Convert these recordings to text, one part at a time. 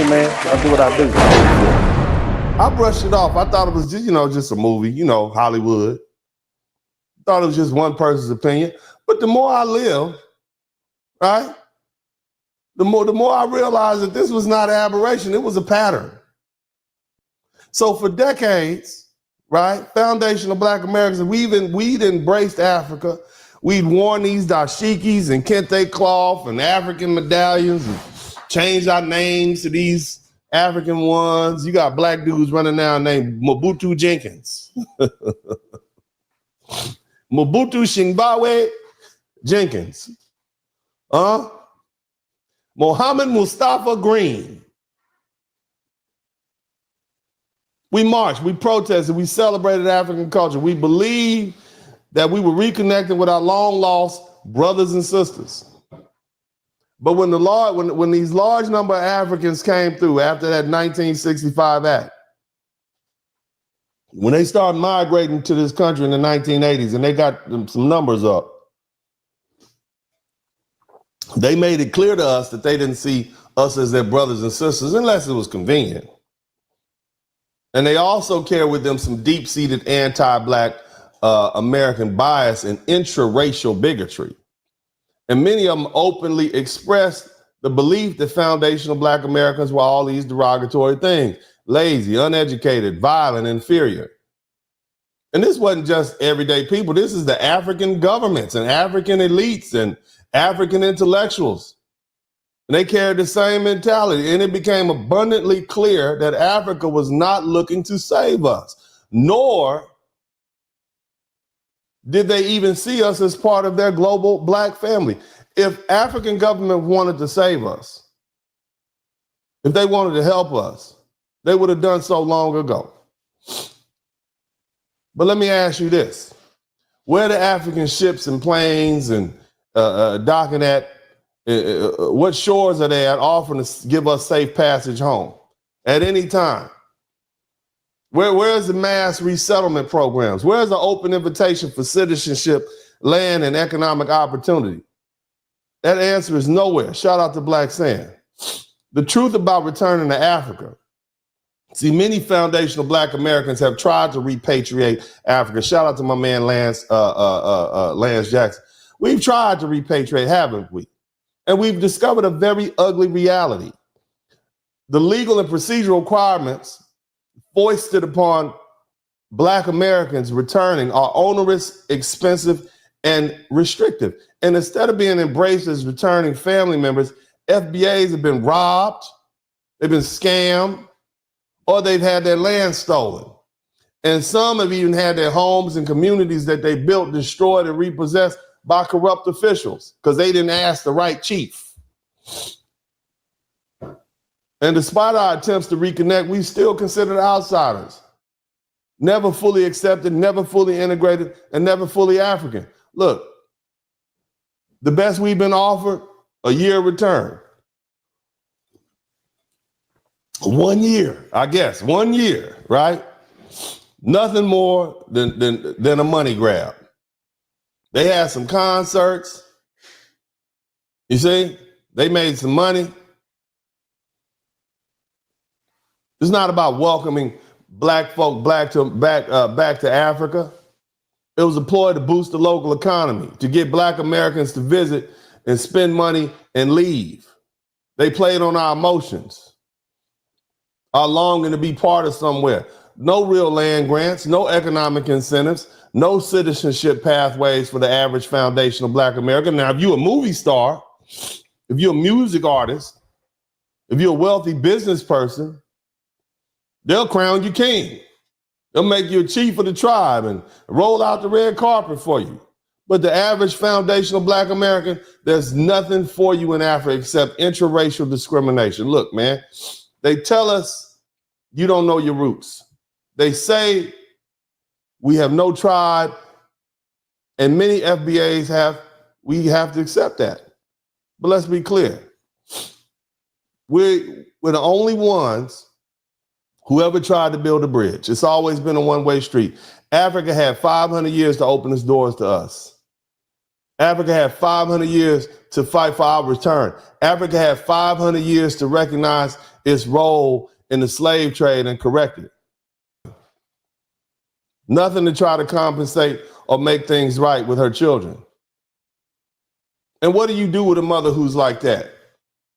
man. I do what I do. I brushed it off. I thought it was just, just a movie, Hollywood. Thought it was just one person's opinion. But the more I live, right, the more I realized that this was not an aberration. It was a pattern. So for decades, right, foundational Black Americans, we'd embraced Africa. We'd worn these dashikis and kente cloth and African medallions and changed our names to these African ones. You got black dudes running now named Mobutu Jenkins. Mobutu Shingbawe Jenkins. Mohammed Mustafa Green. We marched, we protested, we celebrated African culture. We believed that we were reconnecting with our long lost brothers and sisters. But when these large number of Africans came through after that 1965 act, when they started migrating to this country in the 1980s and they got some numbers up, they made it clear to us that they didn't see us as their brothers and sisters unless it was convenient. And they also carry with them some deep-seated anti-Black American bias and intraracial bigotry. And many of them openly expressed the belief that foundational Black Americans were all these derogatory things: lazy, uneducated, violent, inferior. And this wasn't just everyday people. This is the African governments and African elites and African intellectuals. And they carried the same mentality. And it became abundantly clear that Africa was not looking to save us, nor did they even see us as part of their global Black family. If African government wanted to save us, if they wanted to help us, they would have done so long ago. But let me ask you this. Where are the African ships and planes and docking at? What shores are they at offering to give us safe passage home at any time? Where's the mass resettlement programs? Where's the open invitation for citizenship, land, and economic opportunity? That answer is nowhere. Shout out to Black Sand. The truth about returning to Africa. See, many foundational Black Americans have tried to repatriate Africa. Shout out to my man Lance Jackson. We've tried to repatriate, haven't we? And we've discovered a very ugly reality. The legal and procedural requirements foisted upon Black Americans returning are onerous, expensive, and restrictive. And instead of being embraced as returning family members, FBAs have been robbed, they've been scammed, or they've had their land stolen. And some have even had their homes and communities that they built destroyed and repossessed by corrupt officials because they didn't ask the right chief. And despite our attempts to reconnect, we still considered outsiders, never fully accepted, never fully integrated, and never fully African. Look, the best we've been offered, a year return. 1 year, I guess, 1 year, right? Nothing more than a money grab. They had some concerts. You see, they made some money. It's not about welcoming Black folk back to Africa. It was a ploy to boost the local economy, to get Black Americans to visit and spend money and leave. They played on our emotions, our longing to be part of somewhere. No real land grants, no economic incentives, no citizenship pathways for the average foundational Black American. Now, if you're a movie star, if you're a music artist, if you're a wealthy business person, they'll crown you king. They'll make you a chief of the tribe and roll out the red carpet for you. But the average foundational Black American, there's nothing for you in Africa except intraracial discrimination. Look, man, they tell us you don't know your roots. They say we have no tribe, and many FBAs we have to accept that. But let's be clear. We're the only ones who ever tried to build a bridge. It's always been a one-way street. Africa had 500 years to open its doors to us. Africa had 500 years to fight for our return. Africa had 500 years to recognize its role in the slave trade and correct it. Nothing to try to compensate or make things right with her children. And what do you do with a mother who's like that?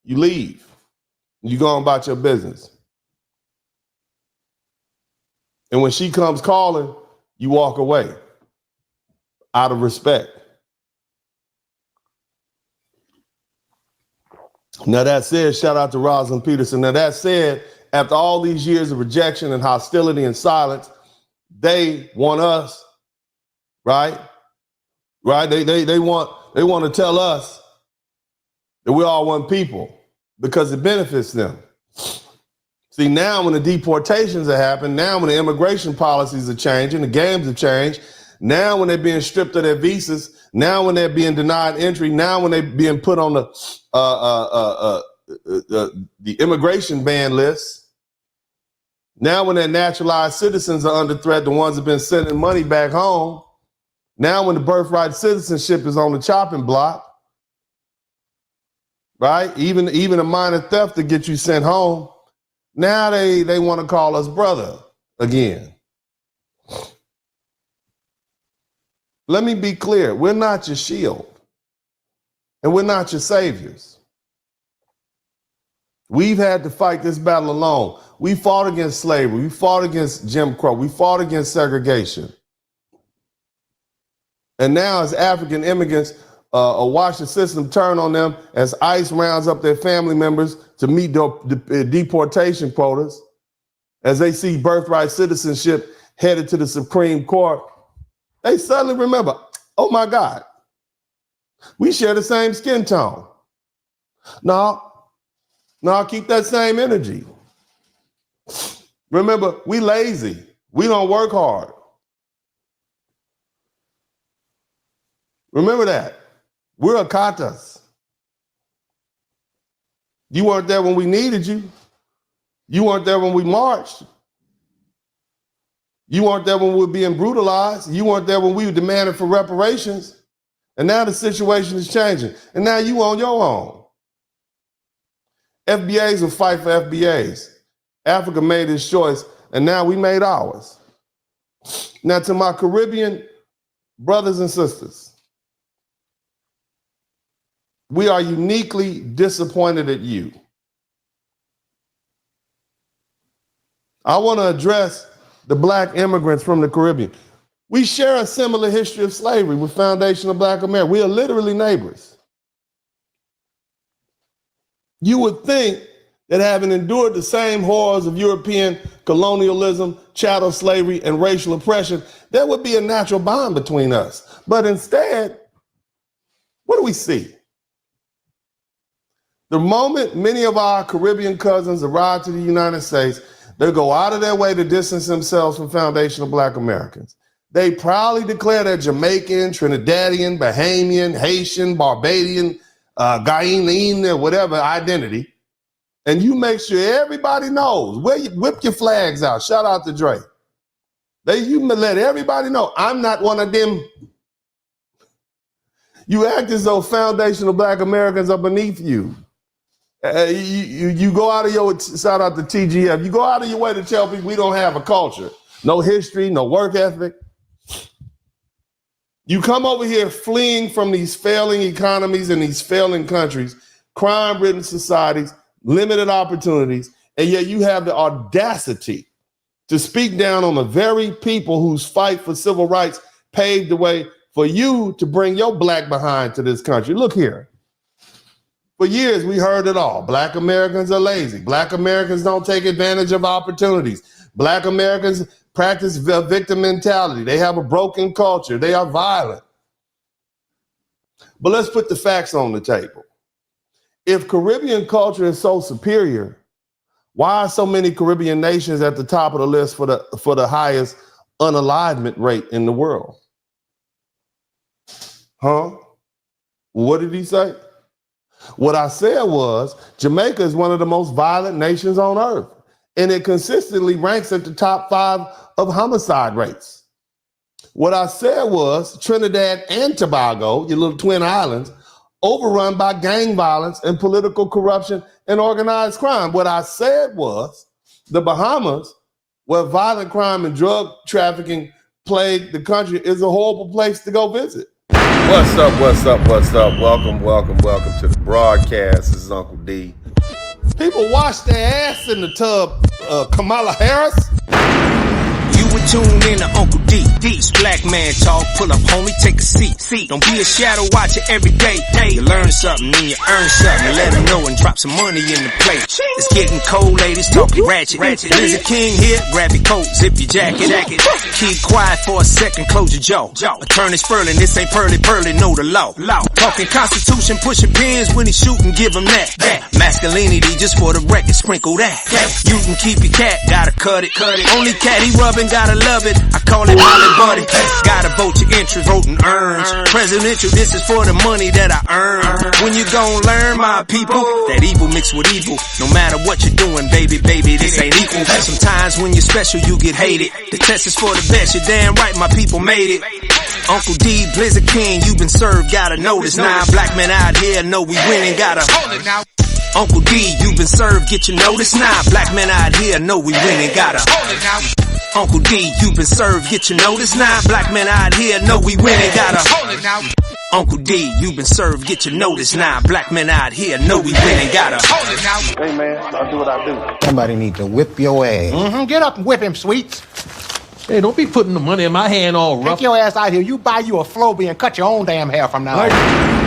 You leave. You go on about your business. And when she comes calling, you walk away out of respect. Now that said, shout out to Rosalind Peterson. Now that said, after all these years of rejection and hostility and silence, they want us, right? Right? They want to tell us that we're all one people because it benefits them. See, now when the deportations are happening, now when the immigration policies are changing, the games have changed, now when they're being stripped of their visas, now when they're being denied entry, now when they're being put on the immigration ban list, now when their naturalized citizens are under threat, the ones that have been sending money back home, now when the birthright citizenship is on the chopping block, right? Even a minor theft to get you sent home, now they want to call us brother again. Let me be clear. We're not your shield. And we're not your saviors. We've had to fight this battle alone. We fought against slavery. We fought against Jim Crow. We fought against segregation. And now as African immigrants watch the system turn on them, as ICE rounds up their family members to meet the deportation quotas, as they see birthright citizenship headed to the Supreme Court, they suddenly remember, oh my God, we share the same skin tone. No, keep that same energy. Remember, we lazy. We don't work hard. Remember that. We're Akatas. You weren't there when we needed you. You weren't there when we marched. You weren't there when we were being brutalized. You weren't there when we were demanding for reparations. And now the situation is changing. And now you on your own. FBAs will fight for FBAs. Africa made its choice, and now we made ours. Now to my Caribbean brothers and sisters, we are uniquely disappointed at you. I want to address the Black immigrants from the Caribbean. We share a similar history of slavery with Foundation of Black America. We are literally neighbors. You would think that having endured the same horrors of European colonialism, chattel slavery, and racial oppression, there would be a natural bond between us. But instead, what do we see? The moment many of our Caribbean cousins arrive to the United States, they go out of their way to distance themselves from Foundation of Black Americans. They proudly declare they're Jamaican, Trinidadian, Bahamian, Haitian, Barbadian, Guyanian, whatever identity. And you make sure everybody knows. Whip your flags out. Shout out to Dre. You let everybody know, I'm not one of them. You act as though Foundation of Black Americans are beneath you. You go out of your, shout out to TGF, you go out of your way to tell people we don't have a culture, no history, no work ethic. You come over here fleeing from these failing economies and these failing countries, crime-ridden societies, limited opportunities, and yet you have the audacity to speak down on the very people whose fight for civil rights paved the way for you to bring your black behind to this country. Look here. For years, we heard it all. Black Americans are lazy. Black Americans don't take advantage of opportunities. Black Americans practice victim mentality. They have a broken culture. They are violent. But let's put the facts on the table. If Caribbean culture is so superior, why are so many Caribbean nations at the top of the list for the highest unalignment rate in the world? Huh? What did he say? What I said was Jamaica is one of the most violent nations on earth, and it consistently ranks at the top 5 of homicide rates. What I said was Trinidad and Tobago, your little twin islands, overrun by gang violence and political corruption and organized crime. What I said was the Bahamas, where violent crime and drug trafficking plague the country, is a horrible place to go visit. What's up? Welcome to the broadcast. This is Uncle D. People wash their ass in the tub, Kamala Harris. You would tune in to Uncle D. This black man talk, pull up homie, take a seat. Don't be a shadow watcher every day. You learn something and you earn something, and let them know and drop some money in the plate. It's getting cold, ladies, talking ratchet. There's a king here, grab your coat, zip your jacket. Keep quiet for a second, close your jaw. Attorney Spurling, this ain't pearly, know the law. Talking Constitution, pushing pins when he shootin', give him that. Masculinity, just for the record, sprinkle that. You can keep your cat, gotta cut it. Only cat he rubbing, gotta love it. I call it Holly Buddy. Gotta vote your interest, voting earns. Presidential, this is for the money that I earn. When you gon' learn, my people, that evil mixed with evil. No matter what you're doing, baby, this ain't equal. Sometimes when you're special, you get hated. The test is for the best, you're damn right, my people made it. Uncle D, Blizzard King, you been served, gotta know this. Now black men out here know we winning, gotta hold it now. Uncle D, you been served, get your notice now. Black men out here know we winning, gotta hold it now. Uncle D, you been served, get your notice now. Black men out here know we winning, gotta hold it now. Uncle D, you been served, get your notice now. Black men out here know we winning, gotta hold it now. Hey man, I'll do what I do. Somebody need to whip your ass. Get up and whip him, Sweets. Hey, don't be putting the money in my hand all rough. Take your ass out here. You buy you a Floby and cut your own damn hair from now on.